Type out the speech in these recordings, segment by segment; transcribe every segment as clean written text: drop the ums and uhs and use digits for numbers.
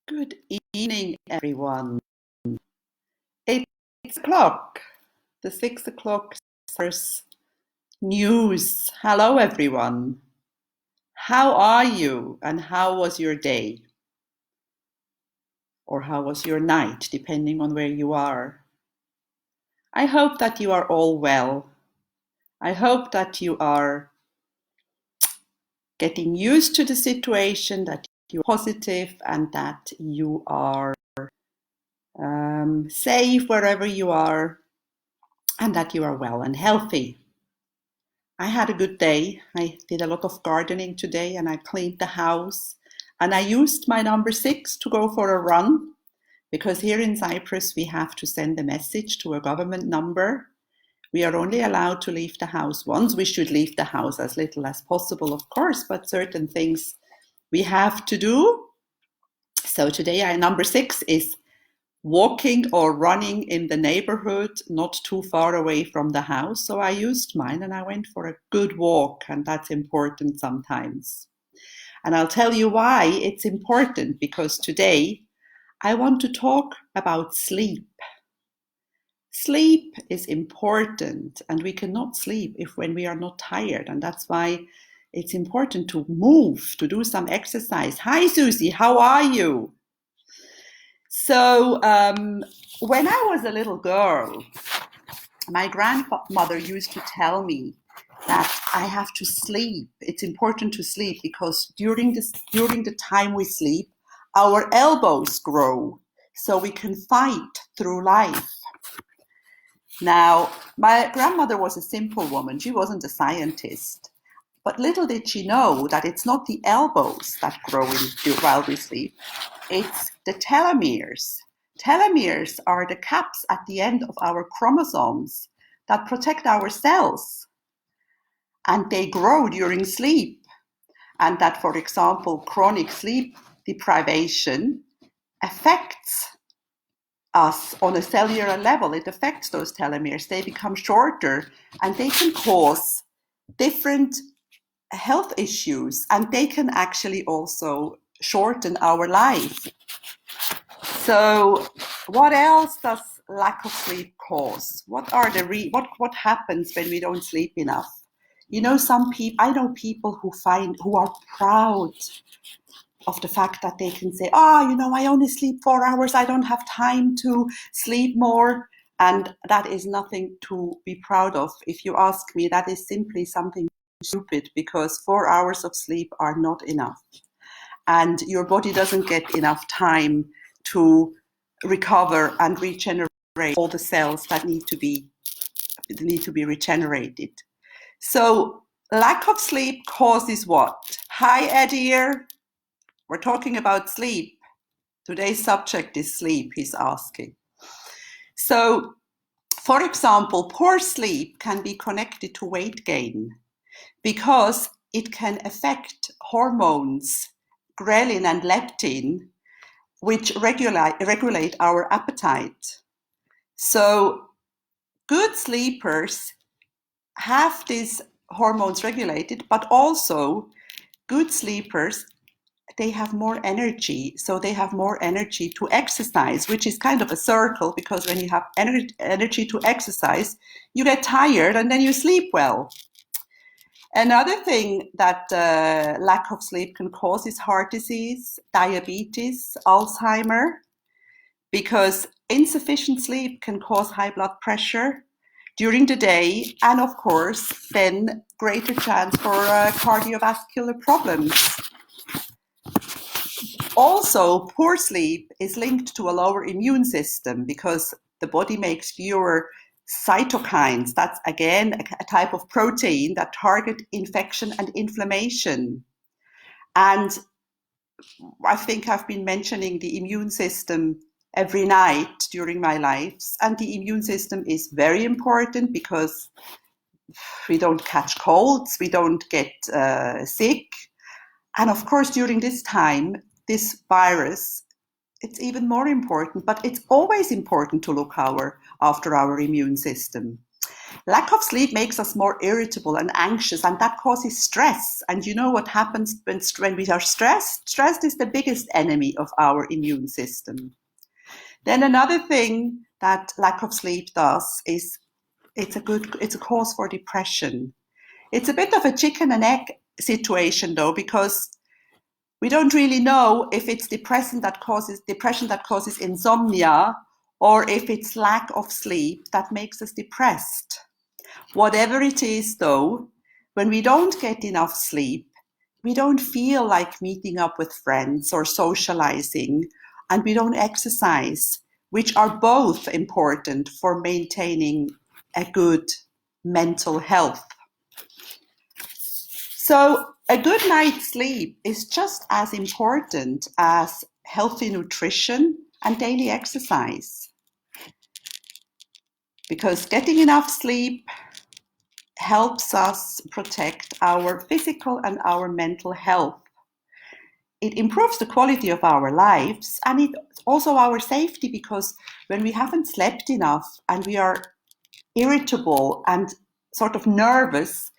Good evening, everyone. It's 6 o'clock, the 6 o'clock first news. Hello, everyone. How are you and how was your day? Or how was your night, depending on where you are? I hope that you are all well. I hope that you are getting used to the situation, that you're positive, and that you are safe wherever you are, and that you are well and healthy. I had a good day. I did a lot of gardening today and I cleaned the house. And I used my number 6 to go for a run because here in Cyprus we have to send a message to a government number. We are only allowed to leave the house once. We should leave the house as little as possible, of course, but certain things we have to do. So today number 6 is walking or running in the neighborhood, not too far away from the house. So I used mine and I went for a good walk, and that's important sometimes. And I'll tell you why it's important, because today I want to talk about sleep. Sleep is important, and we cannot sleep when we are not tired, and that's why it's important to move, to do some exercise. Hi, Susie, how are you? So when I was a little girl, my grandmother used to tell me that I have to sleep. It's important to sleep because during the time we sleep, our elbows grow so we can fight through life. Now, my grandmother was a simple woman. She wasn't a scientist. But little did she know that it's not the elbows that grow while we sleep, it's the telomeres. Telomeres are the caps at the end of our chromosomes that protect our cells. And they grow during sleep. And that, for example, chronic sleep deprivation affects us on a cellular level. It affects those telomeres. They become shorter and they can cause different health issues, and they can actually also shorten our life. So what else does lack of sleep cause? What happens when we don't sleep enough? You know, I know people who are proud of the fact that they can say, I only sleep 4 hours, I don't have time to sleep more. And that is nothing to be proud of. If you ask me, that is simply something stupid, because 4 hours of sleep are not enough. And your body doesn't get enough time to recover and regenerate all the cells that need to be regenerated. So lack of sleep causes what? Hi, Edir. We're talking about sleep. Today's subject is sleep, he's asking. So, for example, poor sleep can be connected to weight gain because it can affect hormones, ghrelin and leptin, which regulate our appetite. So good sleepers have these hormones regulated, but also good sleepers, they have more energy. So they have more energy to exercise, which is kind of a circle, because when you have energy to exercise, you get tired and then you sleep well. Another thing that lack of sleep can cause is heart disease, diabetes, Alzheimer, because insufficient sleep can cause high blood pressure during the day, and of course, then greater chance for cardiovascular problems. Also, poor sleep is linked to a lower immune system because the body makes fewer cytokines. That's again a type of protein that target infection and inflammation. And I think I've been mentioning the immune system every night during my lives. And the immune system is very important because we don't catch colds, we don't get sick. And of course, during this time, this virus, it's even more important, but it's always important to look after our immune system. Lack of sleep makes us more irritable and anxious, and that causes stress. And you know what happens when we are stressed? Stress is the biggest enemy of our immune system. Then another thing that lack of sleep does is it's a cause for depression. It's a bit of a chicken and egg situation though, because we don't really know if it's depression that causes insomnia, or if it's lack of sleep that makes us depressed. Whatever it is though, when we don't get enough sleep, we don't feel like meeting up with friends or socializing, and we don't exercise, which are both important for maintaining a good mental health. So a good night's sleep is just as important as healthy nutrition and daily exercise. Because getting enough sleep helps us protect our physical and our mental health. It improves the quality of our lives, and it also our safety, because when we haven't slept enough and we are irritable and sort of nervous,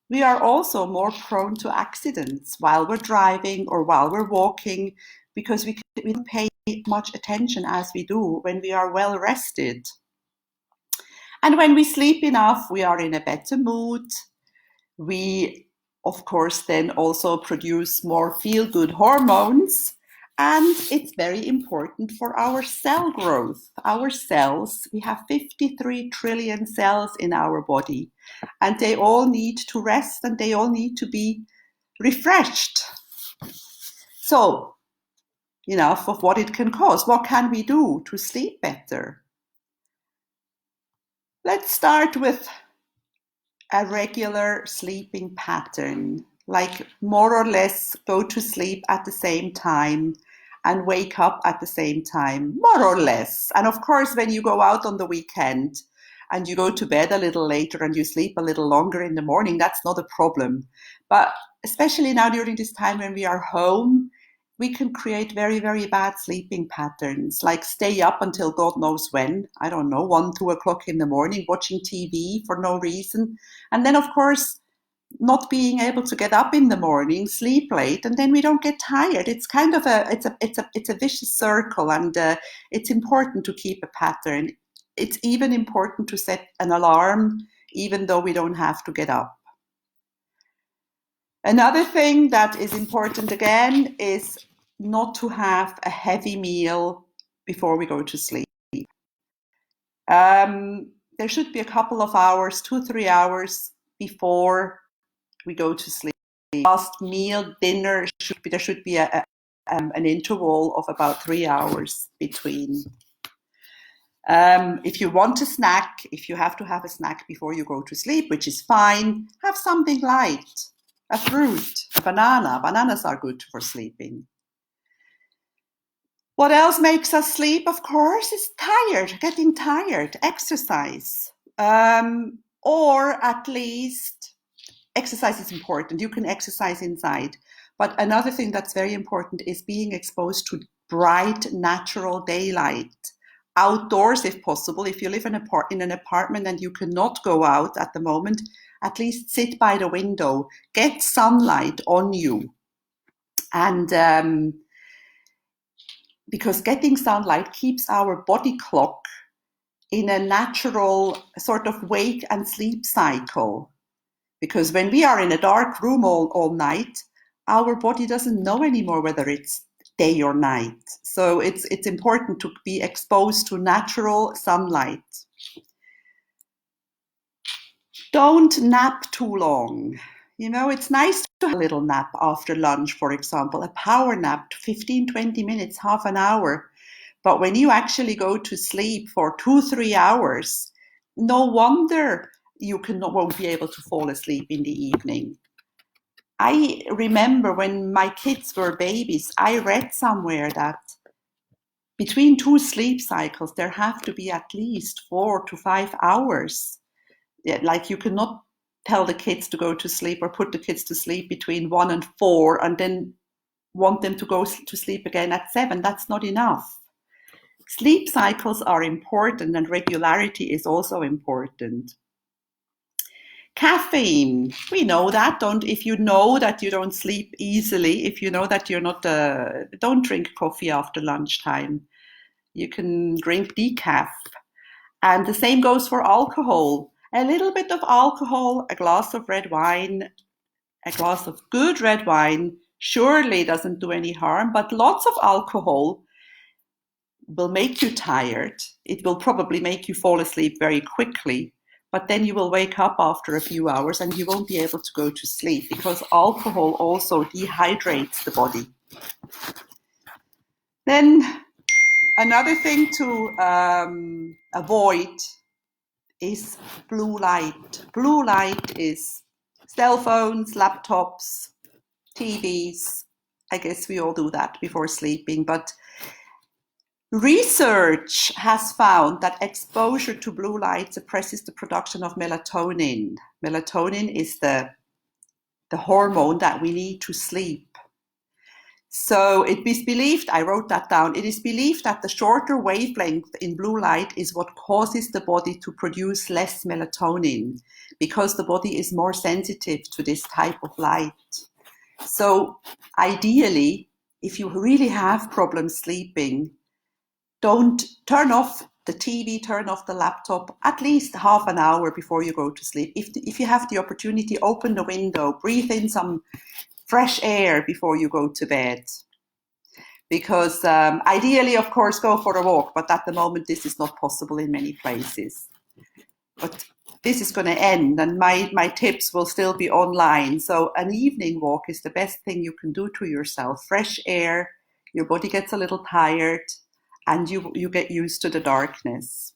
we are also more prone to accidents while we're driving or while we're walking, because we don't pay much attention as we do when we are well rested. And when we sleep enough, we are in a better mood. We, of course, then also produce more feel-good hormones. And it's very important for our cell growth. Our cells, we have 53 trillion cells in our body, and they all need to rest and they all need to be refreshed. So, enough of what it can cause. What can we do to sleep better? Let's start with a regular sleeping pattern, like more or less go to sleep at the same time and wake up at the same time, more or less. And of course, when you go out on the weekend and you go to bed a little later and you sleep a little longer in the morning, that's not a problem. But especially now during this time when we are home, we can create very, very bad sleeping patterns, like stay up until God knows when, I don't know, 1, 2 o'clock in the morning, watching TV for no reason. And then, of course, not being able to get up in the morning, sleep late, and then we don't get tired. It's kind of it's a vicious circle, and it's important to keep a pattern. It's even important to set an alarm, even though we don't have to get up. Another thing that is important again is not to have a heavy meal before we go to sleep. There should be a couple of hours, 2-3 hours before we go to sleep. Last meal, dinner, there should be an interval of about 3 hours between. If you want a snack, if you have to have a snack before you go to sleep, which is fine, have something light. A fruit, a banana. Bananas are good for sleeping. What else makes us sleep, of course, is getting tired, exercise. Or at least, exercise is important. You can exercise inside. But another thing that's very important is being exposed to bright, natural daylight. Outdoors, if possible. If you live in an apartment and you cannot go out at the moment, at least sit by the window, get sunlight on you. And because getting sunlight keeps our body clock in a natural sort of wake and sleep cycle. Because when we are in a dark room all night, our body doesn't know anymore whether it's day or night. So it's important to be exposed to natural sunlight. Don't nap too long. You know, it's nice to have a little nap after lunch, for example, a power nap, 15, 20 minutes, half an hour. But when you actually go to sleep for 2-3 hours, no wonder you won't be able to fall asleep in the evening. I remember when my kids were babies, I read somewhere that between 2 sleep cycles, there have to be at least 4 to 5 hours. Like you cannot tell the kids to go to sleep or put the kids to sleep between 1 and 4 and then want them to go to sleep again at 7. That's not enough. Sleep cycles are important and regularity is also important. Caffeine, we know that. If you know that you don't sleep easily, if you know that you're not, don't drink coffee after lunchtime. You can drink decaf. And the same goes for alcohol. A little bit of alcohol, a glass of red wine, a glass of good red wine surely doesn't do any harm, but lots of alcohol will make you tired. It will probably make you fall asleep very quickly, but then you will wake up after a few hours and you won't be able to go to sleep because alcohol also dehydrates the body. Then another thing to avoid is blue light. Blue light is cell phones, laptops, TVs. I guess we all do that before sleeping, but research has found that exposure to blue light suppresses the production of melatonin. Melatonin is the hormone that we need to sleep. So it is believed, I wrote that down, it is believed that the shorter wavelength in blue light is what causes the body to produce less melatonin because the body is more sensitive to this type of light. So ideally, if you really have problems sleeping, don't turn off the TV, turn off the laptop at least half an hour before you go to sleep. If you have the opportunity, open the window, breathe in some fresh air before you go to bed. Because ideally, of course, go for a walk, but at the moment this is not possible in many places. But this is going to end and my tips will still be online. So an evening walk is the best thing you can do to yourself. Fresh air, your body gets a little tired and you get used to the darkness.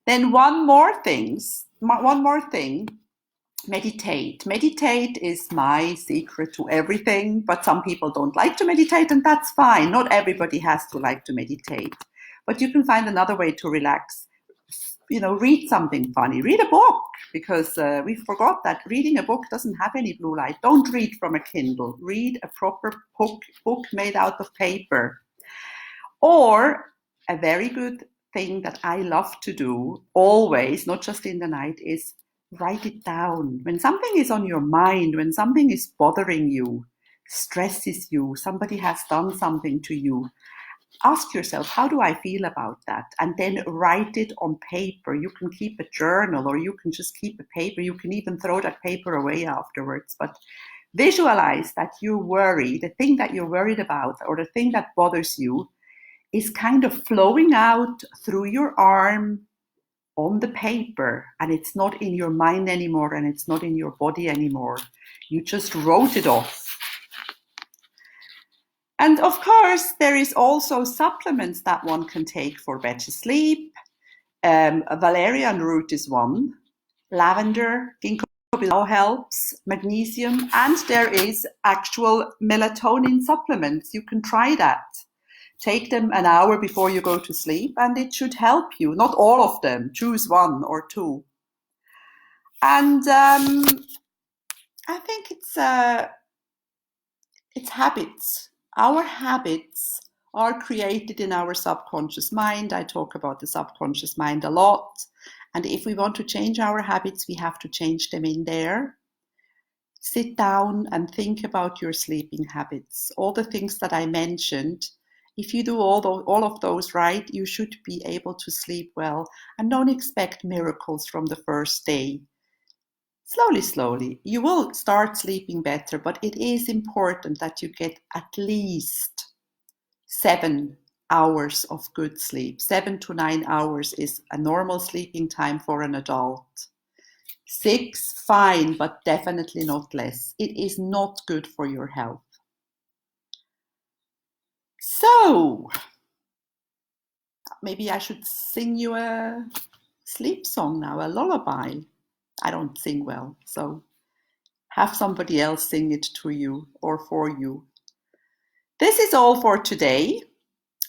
Then one more thing, meditate. Meditate is my secret to everything, but some people don't like to meditate and that's fine. Not everybody has to like to meditate, but you can find another way to relax. Read something funny, read a book, because we forgot that reading a book doesn't have any blue light. Don't read from a Kindle, read a proper book made out of paper. Or a very good thing that I love to do always, not just in the night, is write it down. When something is on your mind, when something is bothering you, stresses you, somebody has done something to you, ask yourself, how do I feel about that? And then write it on paper. You can keep a journal or you can just keep a paper. You can even throw that paper away afterwards. But visualize that you worry, the thing that you're worried about or the thing that bothers you is kind of flowing out through your arm on the paper, and it's not in your mind anymore and it's not in your body anymore. You just wrote it off. And of course, there is also supplements that one can take for better sleep. Valerian root is one. Lavender, ginkgo biloba helps, magnesium, and there is actual melatonin supplements. You can try that. Take them an hour before you go to sleep and it should help you. Not all of them, choose one or two. And I think it's habits. Our habits are created in our subconscious mind. I talk about the subconscious mind a lot. And if we want to change our habits, we have to change them in there. Sit down and think about your sleeping habits. All the things that I mentioned. If you do all of those right, you should be able to sleep well. And don't expect miracles from the first day. Slowly, you will start sleeping better, but it is important that you get at least 7 hours of good sleep. 7 to 9 hours is a normal sleeping time for an adult. 6, fine, but definitely not less. It is not good for your health. So, maybe I should sing you a sleep song now, a lullaby. I don't sing well, so have somebody else sing it to you or for you. This is all for today.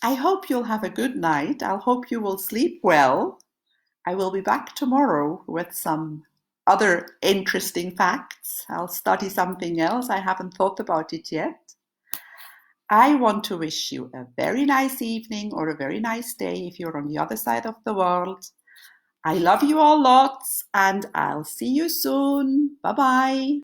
I hope you'll have a good night. I hope you will sleep well. I will be back tomorrow with some other interesting facts. I'll study something else. I haven't thought about it yet. I want to wish you a very nice evening or a very nice day if you're on the other side of the world. I love you all lots, and I'll see you soon. Bye bye.